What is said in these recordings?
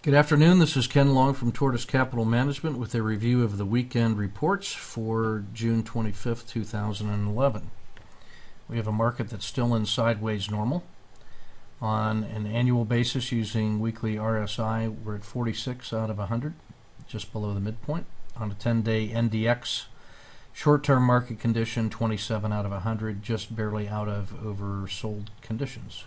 Good afternoon. This is Ken Long from Tortoise Capital Management with a review of the weekend reports for June 25th, 2011. We have a market that's still in sideways normal. On an annual basis using weekly RSI, we're at 46 out of 100, just below the midpoint. On a 10-day NDX, short-term market condition, 27 out of 100, just barely out of oversold conditions.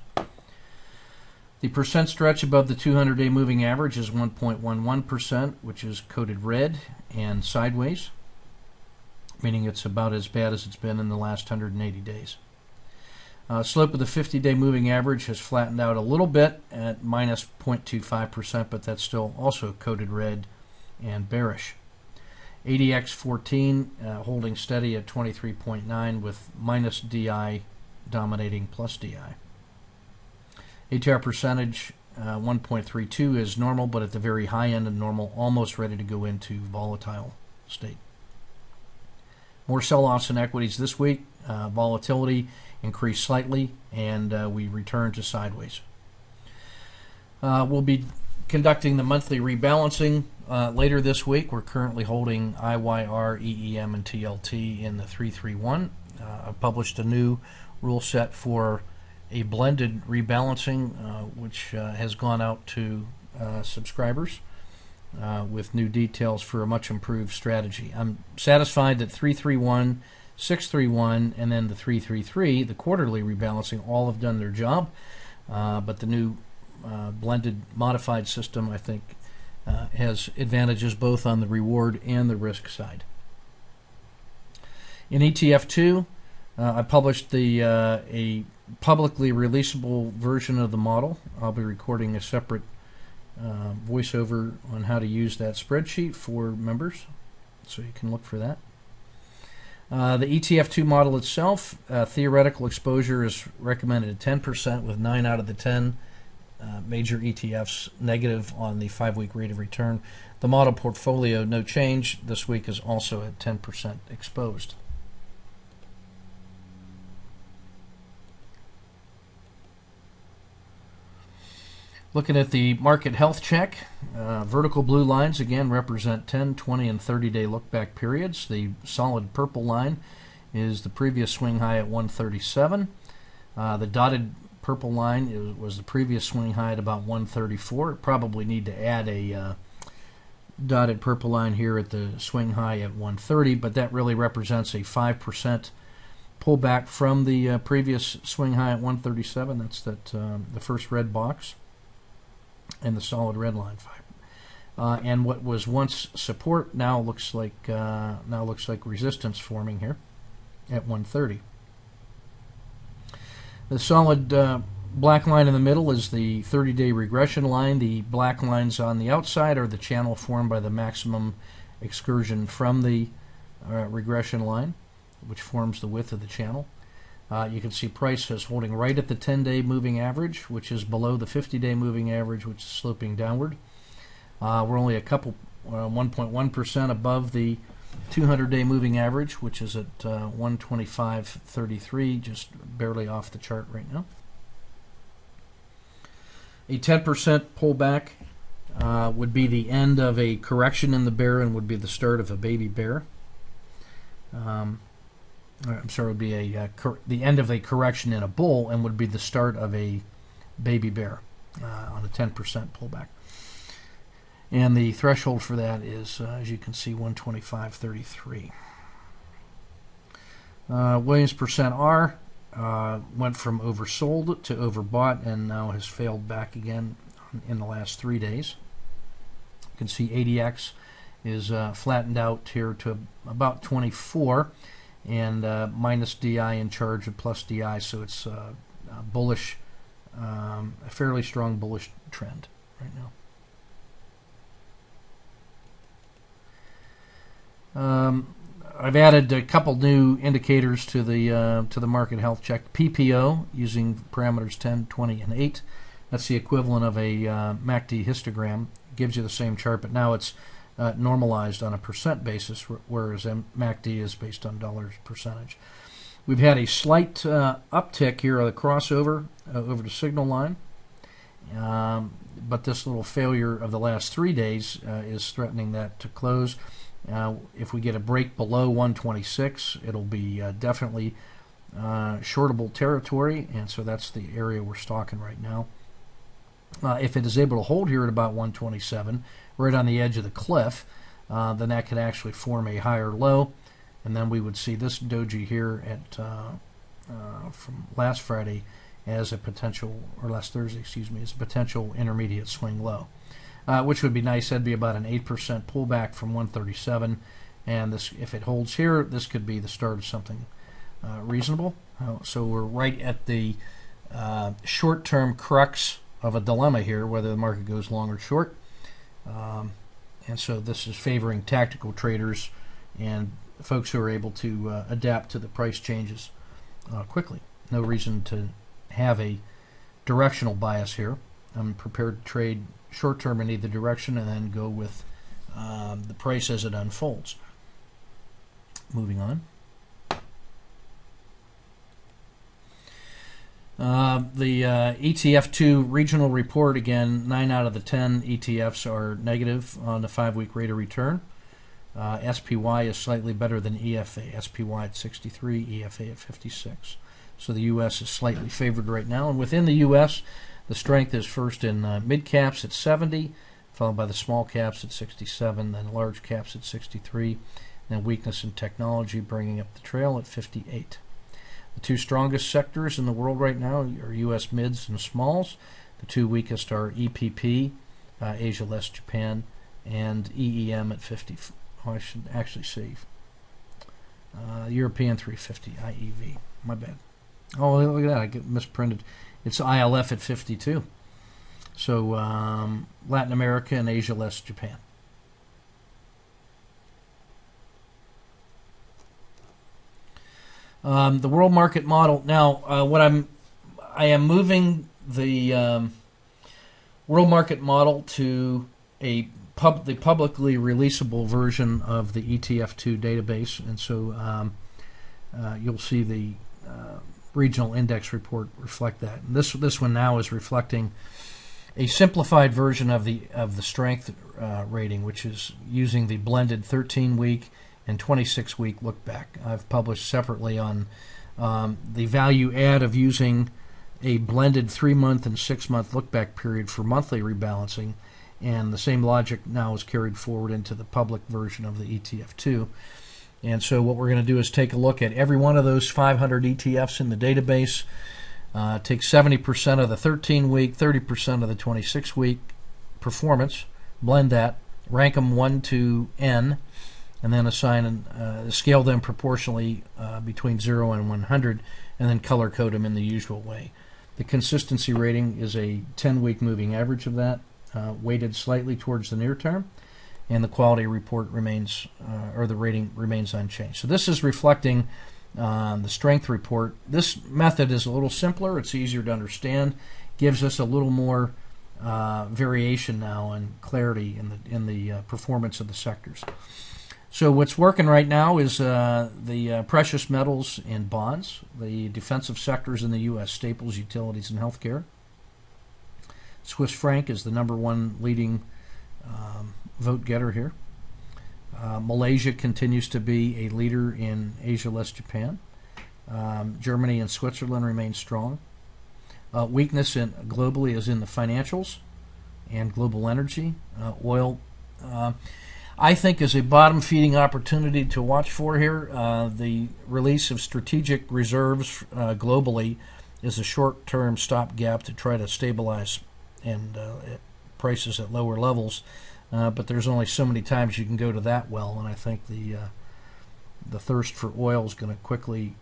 The percent stretch above the 200-day moving average is 1.11%, which is coded red and sideways, meaning it's about as bad as it's been in the last 180 days. Slope of the 50-day moving average has flattened out a little bit at minus 0.25%, but that's still also coded red and bearish. ADX 14 holding steady at 23.9 with minus DI dominating plus DI. ATR percentage 1.32 is normal, but at the very high end of normal, almost ready to go into volatile state. More sell-offs in equities this week. Volatility increased slightly, and we return to sideways. We'll be conducting the monthly rebalancing later this week. We're currently holding IYR, EEM, and TLT in the 331. I've published a new rule set for a blended rebalancing, which has gone out to subscribers with new details for a much improved strategy. I'm satisfied that 331, 631, and then the 333, the quarterly rebalancing, all have done their job, but the new blended modified system, I think, has advantages both on the reward and the risk side. In ETF 2, I published a publicly releasable version of the model. I'll be recording a separate voiceover on how to use that spreadsheet for members, so you can look for that. The ETF2 model itself, theoretical exposure is recommended at 10%, with 9 out of the 10 major ETFs negative on the 5-week rate of return. The model portfolio, no change. This week is also at 10% exposed. Looking at the market health check, vertical blue lines again represent 10, 20, and 30-day look-back periods. The solid purple line is the previous swing high at 137. The dotted purple line was the previous swing high at about 134. Probably need to add a dotted purple line here at the swing high at 130, but that really represents a 5% pullback from the previous swing high at 137. That's the first red box. And the solid red line and what was once support now looks like resistance forming here at 130. The solid black line in the middle is the 30-day regression line. The black lines on the outside are the channel formed by the maximum excursion from the regression line, which forms the width of the channel. You can see price is holding right at the 10-day moving average, which is below the 50-day moving average, which is sloping downward. We're only a couple, 1.1% above the 200-day moving average, which is at 125.33, just barely off the chart right now. A 10% pullback would be the end of a correction in the bear and would be the start of a baby bear. I'm sorry, it would be the end of a correction in a bull and would be the start of a baby bear on a 10% pullback. And the threshold for that is, as you can see, 125.33. Williams percent R went from oversold to overbought and now has failed back again in the last 3 days. You can see ADX is flattened out here to about 24. And minus DI in charge of plus DI, so it's bullish, a fairly strong bullish trend right now. I've added a couple new indicators to the market health check. PPO using parameters 10, 20, and 8. That's the equivalent of a MACD histogram. It gives you the same chart, but now it's normalized on a percent basis, whereas MACD is based on dollars percentage. We've had a slight uptick here, a crossover over the signal line, But this little failure of the last 3 days is threatening that to close. If we get a break below 126, it'll be definitely shortable territory, and so that's the area we're stalking right now. If it is able to hold here at about 127, right on the edge of the cliff, then that could actually form a higher low, and then we would see this doji here at from last Friday as a potential, or last Thursday, excuse me, as a potential intermediate swing low, which would be nice. That'd be about an 8% pullback from 137, and this, if it holds here, this could be the start of something reasonable. So we're right at the short-term crux of a dilemma here, whether the market goes long or short. And so this is favoring tactical traders and folks who are able to adapt to the price changes quickly. No reason to have a directional bias here. I'm prepared to trade short-term in either direction and then go with the price as it unfolds. Moving on. The ETF2 regional report, again, 9 out of the 10 ETFs are negative on the 5-week rate of return. SPY is slightly better than EFA. SPY at 63, EFA at 56. So the U.S. is slightly favored right now. And within the U.S., the strength is first in mid caps at 70, followed by the small caps at 67, then large caps at 63, and weakness in technology bringing up the trail at 58. The two strongest sectors in the world right now are U.S. mids and smalls. The two weakest are EPP, Asia less Japan, and EEM at 50. Oh, I should actually say European 350, IEV. My bad. Oh, look at that. I get misprinted. It's ILF at 52. So Latin America and Asia less Japan. The world market model. Now, I am moving the world market model to the publicly releasable version of the ETF2 database, and so you'll see the regional index report reflect that. And this one now is reflecting a simplified version of the strength rating, which is using the blended 13-week and 26-week look back. I've published separately on the value add of using a blended 3-month and 6-month look back period for monthly rebalancing, and the same logic now is carried forward into the public version of the ETF2. And so what we're going to do is take a look at every one of those 500 ETFs in the database, take 70% of the 13-week, 30% of the 26-week performance, blend that, rank them 1 to N, and then assign and scale them proportionally between 0 and 100, and then color code them in the usual way. The consistency rating is a 10-week moving average of that, weighted slightly towards the near term, and the quality report remains, or the rating remains unchanged. So this is reflecting the strength report. This method is a little simpler. It's easier to understand, gives us a little more variation now and clarity in the performance of the sectors. So what's working right now is the precious metals and bonds, the defensive sectors in the U.S., staples, utilities, and healthcare. Swiss franc is the #1 leading vote getter here. Malaysia continues to be a leader in Asia less Japan. Germany and Switzerland remain strong. Weakness globally is in the financials and global energy. Oil, I think, is a bottom-feeding opportunity to watch for here. The release of strategic reserves globally is a short-term stopgap to try to stabilize and prices at lower levels. But there's only so many times you can go to that well, and I think the thirst for oil is going to quickly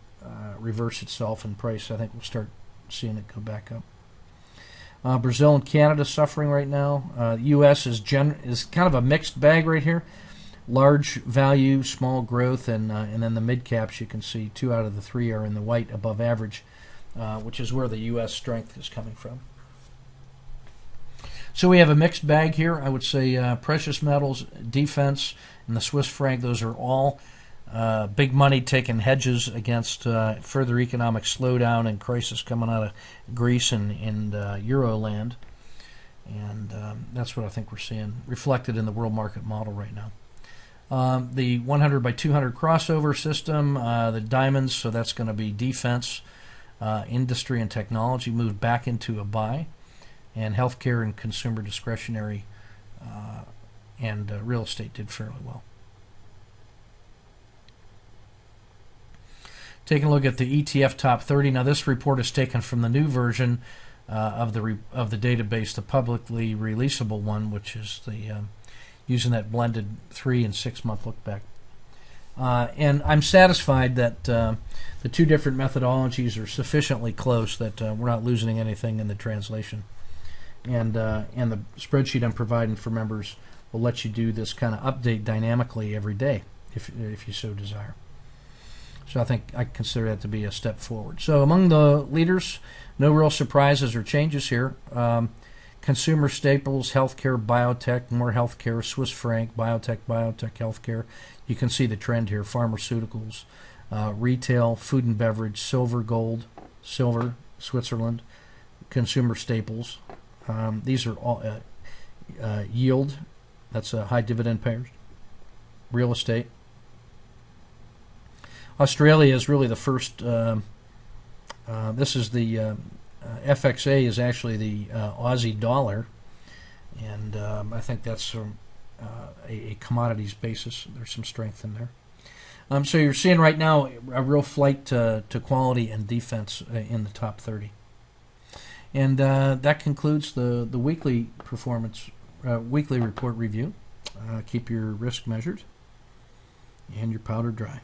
reverse itself in price. I think we'll start seeing it go back up. Brazil and Canada suffering right now. U.S. is kind of a mixed bag right here. Large value, small growth, and then the mid caps. You can see 2 out of the 3 are in the white above average, which is where the U.S. strength is coming from. So we have a mixed bag here. I would say precious metals, defense, and the Swiss franc. Those are all big money taking hedges against further economic slowdown and crisis coming out of Greece and Euroland. And that's what I think we're seeing reflected in the world market model right now. The 100 by 200 crossover system, the diamonds, so that's going to be defense, industry and technology, moved back into a buy, and healthcare and consumer discretionary and real estate did fairly well. Taking a look at the ETF top 30. Now this report is taken from the new version of the database, the publicly releasable one, which is the using that blended 3 and 6 month look back. And I'm satisfied that the two different methodologies are sufficiently close that we're not losing anything in the translation. And the spreadsheet I'm providing for members will let you do this kind of update dynamically every day if you so desire. So I think I consider that to be a step forward. So among the leaders, no real surprises or changes here. Consumer staples, healthcare, biotech, more healthcare, Swiss franc, biotech, healthcare. You can see the trend here. Pharmaceuticals, retail, food and beverage, silver, gold, silver, Switzerland, consumer staples. These are all yield. That's high dividend payers. Real estate. Australia is really the first. This is the FXA is actually the Aussie dollar, and I think that's a commodities basis. There's some strength in there. So you're seeing right now a real flight to quality and defense in the top 30. And that concludes the weekly performance, weekly report review. Keep your risk measured and your powder dry.